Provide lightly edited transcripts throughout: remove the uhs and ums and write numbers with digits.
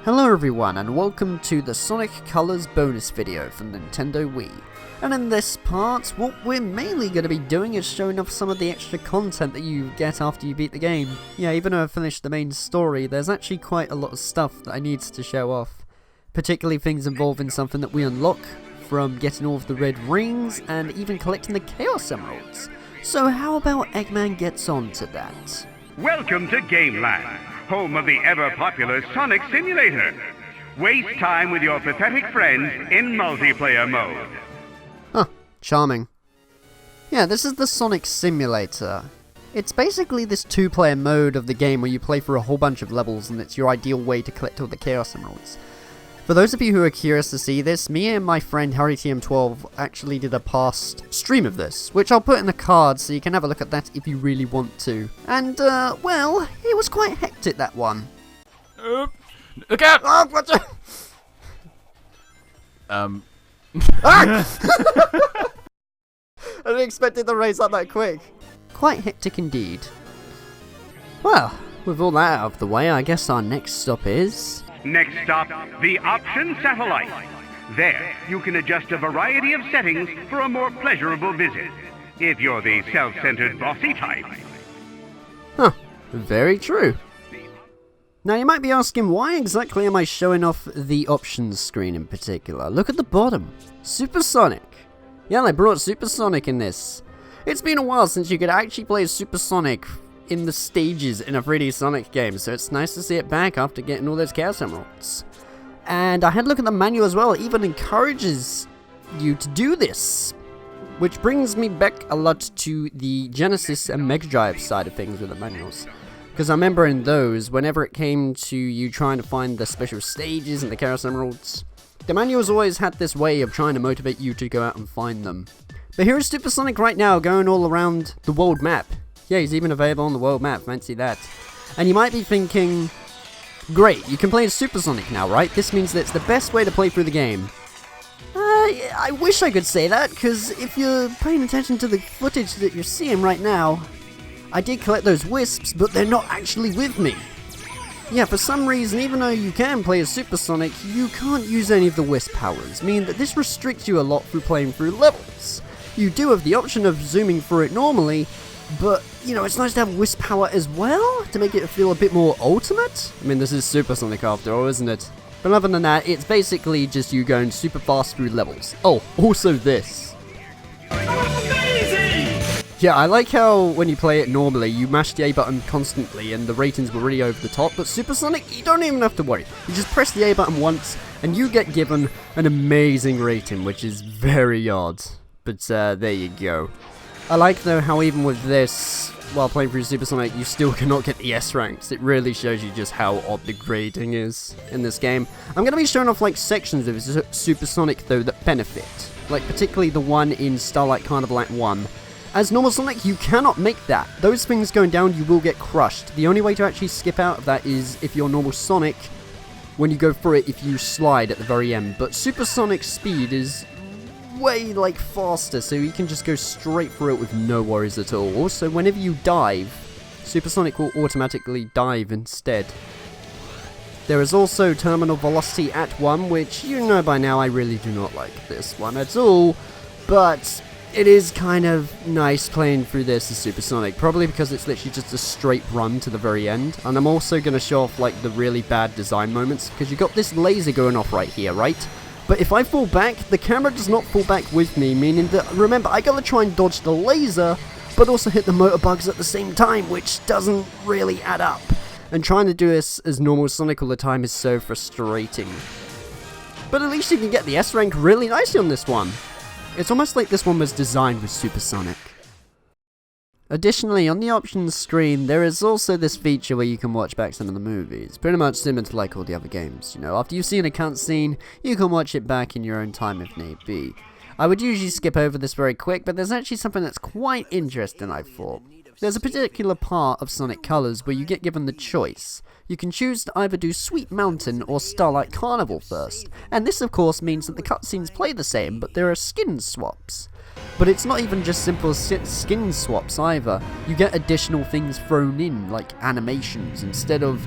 Hello everyone and welcome to the Sonic Colors bonus video from Nintendo Wii. And in this part, what we're mainly going to be doing is showing off some of the extra content that you get after you beat the game. Yeah, even though I've finished the main story, there's actually quite a lot of stuff that I need to show off. Particularly things involving something that we unlock, from getting all of the red rings and even collecting the Chaos Emeralds. So how about Eggman gets on to that? Welcome to Gameland, home of the ever-popular Sonic Simulator. Waste time with your pathetic friends in multiplayer mode. Huh, charming. Yeah, this is the Sonic Simulator. It's basically this two-player mode of the game where you play through a whole bunch of levels and it's your ideal way to collect all the Chaos Emeralds. For those of you who are curious to see this, me and my friend HarryTM12 actually did a past stream of this, which I'll put in the card so you can have a look at that if you really want to. And, well, it was quite hectic, that one. Look out! Oh, what the... Ah! I didn't expect it to raise up that quick. Quite hectic indeed. Well, with all that out of the way, I guess our next stop is... Next stop, the Option Satellite. There, you can adjust a variety of settings for a more pleasurable visit, if you're the self-centered bossy type. Huh, very true. Now you might be asking, why exactly am I showing off the options screen in particular? Look at the bottom. Supersonic. Yeah, they brought Supersonic in this. It's been a while since you could actually play Supersonic in the stages in a 3D Sonic game, so it's nice to see it back after getting all those Chaos Emeralds. And I had a look at the manual as well. It even encourages you to do this, which brings me back a lot to the Genesis and Mega Drive side of things with the manuals. Because I remember in those, whenever it came to you trying to find the special stages and the Chaos Emeralds, the manuals always had this way of trying to motivate you to go out and find them. But here is Supersonic right now, going all around the world map. Yeah, he's even available on the world map, fancy that. And you might be thinking, great, you can play as Supersonic now, right? This means that it's the best way to play through the game. I wish I could say that, because if you're paying attention to the footage that you're seeing right now, I did collect those wisps, but they're not actually with me. Yeah, for some reason, even though you can play as Supersonic, you can't use any of the wisp powers, meaning that this restricts you a lot through playing through levels. You do have the option of zooming through it normally, but, you know, it's nice to have wisp power as well, to make it feel a bit more ultimate. I mean, this is Supersonic after all, isn't it? But other than that, it's basically just you going super fast through levels. Oh, also this. Yeah, I like how when you play it normally, you mash the A button constantly and the ratings were really over the top, but Supersonic, you don't even have to worry. You just press the A button once, and you get given an amazing rating, which is very odd. But, there you go. I like, though, how even with this, while playing through Supersonic, you still cannot get the S ranks. It really shows you just how odd the grading is in this game. I'm going to be showing off, like, sections of Supersonic, though, that benefit. Like, particularly the one in Starlight Carnival Act 1. As normal Sonic, you cannot make that. Those things going down, you will get crushed. The only way to actually skip out of that is if you're normal Sonic, when you go through it, if you slide at the very end. But Supersonic speed is way, like, faster, so you can just go straight through it with no worries at all. Also, whenever you dive, Supersonic will automatically dive instead. There is also Terminal Velocity at 1, which you know by now I really do not like this one at all, but it is kind of nice playing through this as Supersonic, probably because it's literally just a straight run to the very end. And I'm also going to show off, like, the really bad design moments, because you got this laser going off right here, right? But if I fall back, the camera does not fall back with me, meaning that, remember, I gotta try and dodge the laser, but also hit the motor bugs at the same time, which doesn't really add up. And trying to do this as normal Sonic all the time is so frustrating. But at least you can get the S rank really nicely on this one. It's almost like this one was designed with Supersonic. Additionally, on the options screen, there is also this feature where you can watch back some of the movies, pretty much similar to like all the other games. You know, after you've seen a cutscene, you can watch it back in your own time if need be. I would usually skip over this very quick, but there's actually something that's quite interesting, I thought. There's a particular part of Sonic Colors where you get given the choice. You can choose to either do Sweet Mountain or Starlight Carnival first, and this of course means that the cutscenes play the same, but there are skin swaps. But it's not even just simple skin swaps either. You get additional things thrown in, like animations, instead of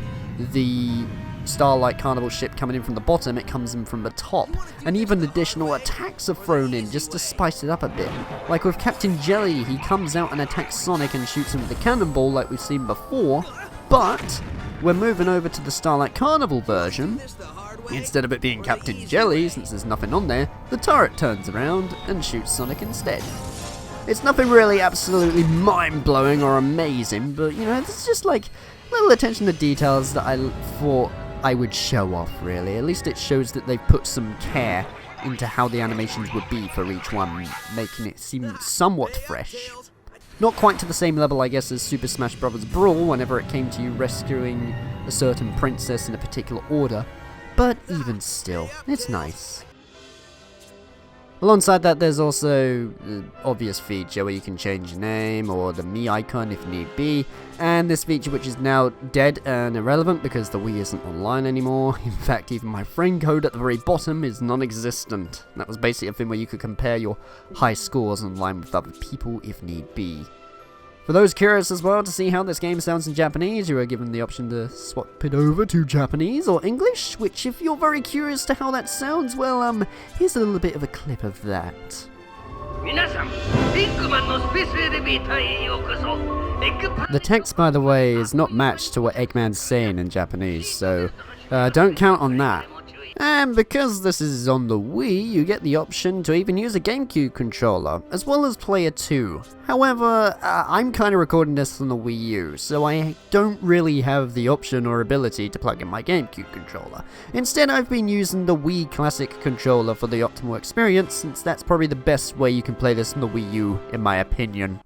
the Starlight Carnival ship coming in from the bottom, it comes in from the top. And even additional attacks are thrown in just to spice it up a bit. Like with Captain Jelly, he comes out and attacks Sonic and shoots him with a cannonball like we've seen before. But we're moving over to the Starlight Carnival version. Instead of it being Captain Jelly, since there's nothing on there, the turret turns around and shoots Sonic instead. It's nothing really absolutely mind-blowing or amazing, but you know, it's just like little attention to details that I thought I would show off, really. At least it shows that they've put some care into how the animations would be for each one, making it seem somewhat fresh. Not quite to the same level, I guess, as Super Smash Bros. Brawl whenever it came to you rescuing a certain princess in a particular order, but even still, it's nice. Alongside that, there's also the obvious feature where you can change your name or the Mii icon if need be, and this feature which is now dead and irrelevant because the Wii isn't online anymore. In fact, even my friend code at the very bottom is non-existent. That was basically a thing where you could compare your high scores online with other people if need be. For those curious as well to see how this game sounds in Japanese, you are given the option to swap it over to Japanese or English, which if you're very curious to how that sounds, well, here's a little bit of a clip of that. The text, by the way, is not matched to what Eggman's saying in Japanese, so don't count on that. And because this is on the Wii, you get the option to even use a GameCube controller, as well as Player 2. However, I'm kind of recording this on the Wii U, so I don't really have the option or ability to plug in my GameCube controller. Instead, I've been using the Wii Classic controller for the optimal experience, since that's probably the best way you can play this on the Wii U, in my opinion.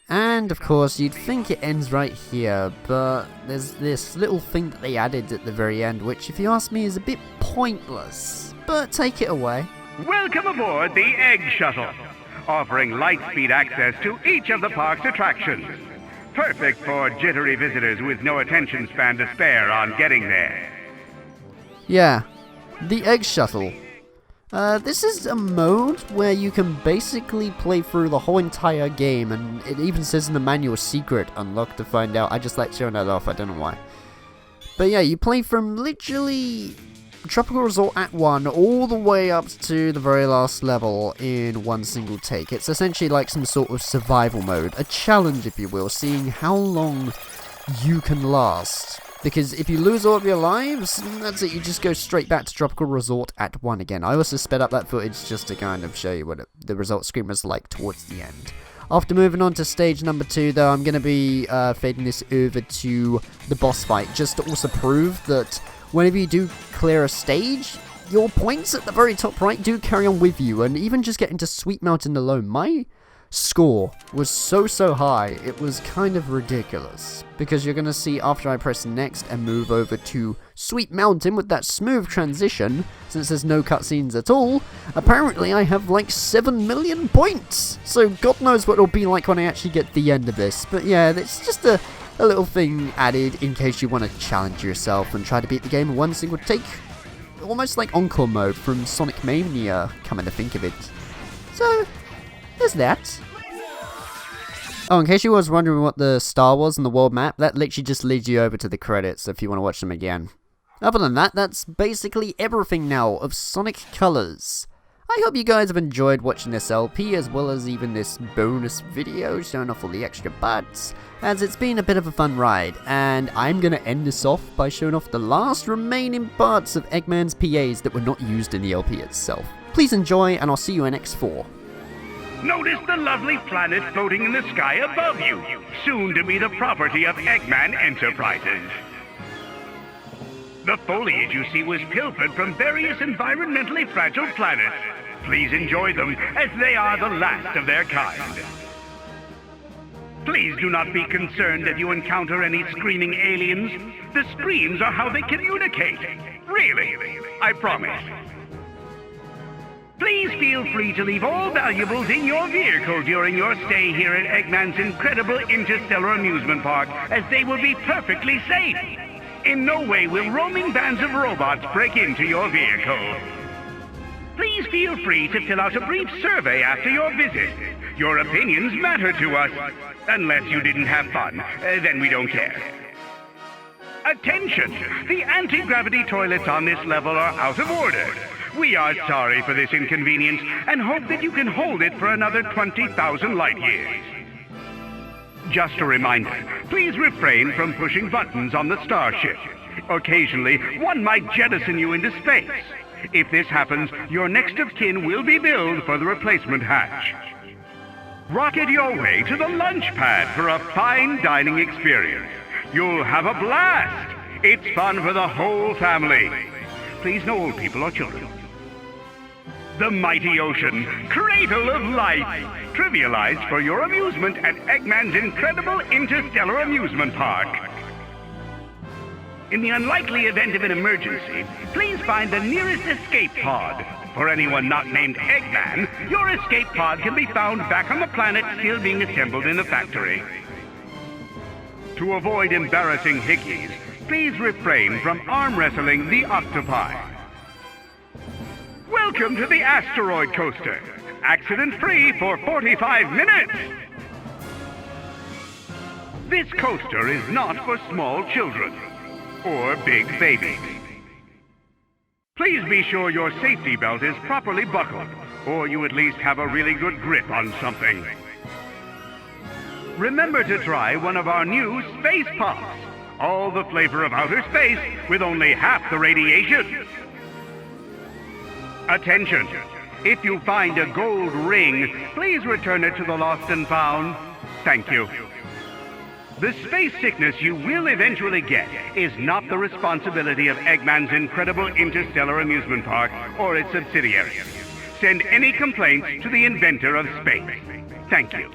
And of course, you'd think it ends right here, but there's this little thing that they added at the very end, which if you ask me is a bit pointless, but take it away. Welcome aboard the Egg Shuttle, offering light-speed access to each of the park's attractions. Perfect for jittery visitors with no attention span to spare on getting there. Yeah, the Egg Shuttle. This is a mode where you can basically play through the whole entire game, and it even says in the manual secret unlocked to find out. I just like showing that off, I don't know why. But yeah, you play from literally Tropical Resort Act 1 all the way up to the very last level in one single take. It's essentially like some sort of survival mode, a challenge if you will, seeing how long you can last. Because if you lose all of your lives, that's it, you just go straight back to Tropical Resort Act 1 again. I also sped up that footage just to kind of show you what the result screen was like towards the end. After moving on to stage number 2, though, I'm going to be fading this over to the boss fight, just to also prove that whenever you do clear a stage, your points at the very top right do carry on with you, and even just getting to Sweet Mountain alone, my score was so high, it was kind of ridiculous. Because you're going to see after I press next and move over to Sweet Mountain with that smooth transition, since there's no cutscenes at all, apparently I have like 7 million points! So God knows what it'll be like when I actually get to the end of this. But yeah, it's just a little thing added in case you want to challenge yourself and try to beat the game in one single take. Almost like Encore mode from Sonic Mania, coming to think of it. So, there's that. Oh, in case you was wondering what the star was on the world map, that literally just leads you over to the credits if you want to watch them again. Other than that, that's basically everything now of Sonic Colors. I hope you guys have enjoyed watching this LP as well as even this bonus video showing off all the extra parts, as it's been a bit of a fun ride, and I'm going to end this off by showing off the last remaining parts of Eggman's PAs that were not used in the LP itself. Please enjoy, and I'll see you in X4. Notice the lovely planet floating in the sky above you, soon to be the property of Eggman Enterprises. The foliage you see was pilfered from various environmentally fragile planets. Please enjoy them, as they are the last of their kind. Please do not be concerned if you encounter any screaming aliens. The screams are how they communicate. Really, I promise. Please feel free to leave all valuables in your vehicle during your stay here at Eggman's incredible interstellar amusement park, as they will be perfectly safe. In no way will roaming bands of robots break into your vehicle. Please feel free to fill out a brief survey after your visit. Your opinions matter to us. Unless you didn't have fun, then we don't care. Attention! The anti-gravity toilets on this level are out of order. We are sorry for this inconvenience and hope that you can hold it for another 20,000 light years. Just a reminder, please refrain from pushing buttons on the starship. Occasionally, one might jettison you into space. If this happens, your next of kin will be billed for the replacement hatch. Rocket your way to the lunch pad for a fine dining experience. You'll have a blast! It's fun for the whole family. Please, no old people or children. The mighty ocean, cradle of life, trivialized for your amusement at Eggman's incredible interstellar amusement park. In the unlikely event of an emergency, please find the nearest escape pod. For anyone not named Eggman, your escape pod can be found back on the planet still being assembled in the factory. To avoid embarrassing hickeys, please refrain from arm wrestling the octopi. Welcome to the asteroid coaster. Accident-free for 45 minutes. This coaster is not for small children or big babies. Please be sure your safety belt is properly buckled, or you at least have a really good grip on something. Remember to try one of our new Space Pops. All the flavor of outer space with only half the radiation. Attention! If you find a gold ring, please return it to the lost and found. Thank you. The space sickness you will eventually get is not the responsibility of Eggman's incredible interstellar amusement park or its subsidiaries. Send any complaints to the inventor of space. Thank you.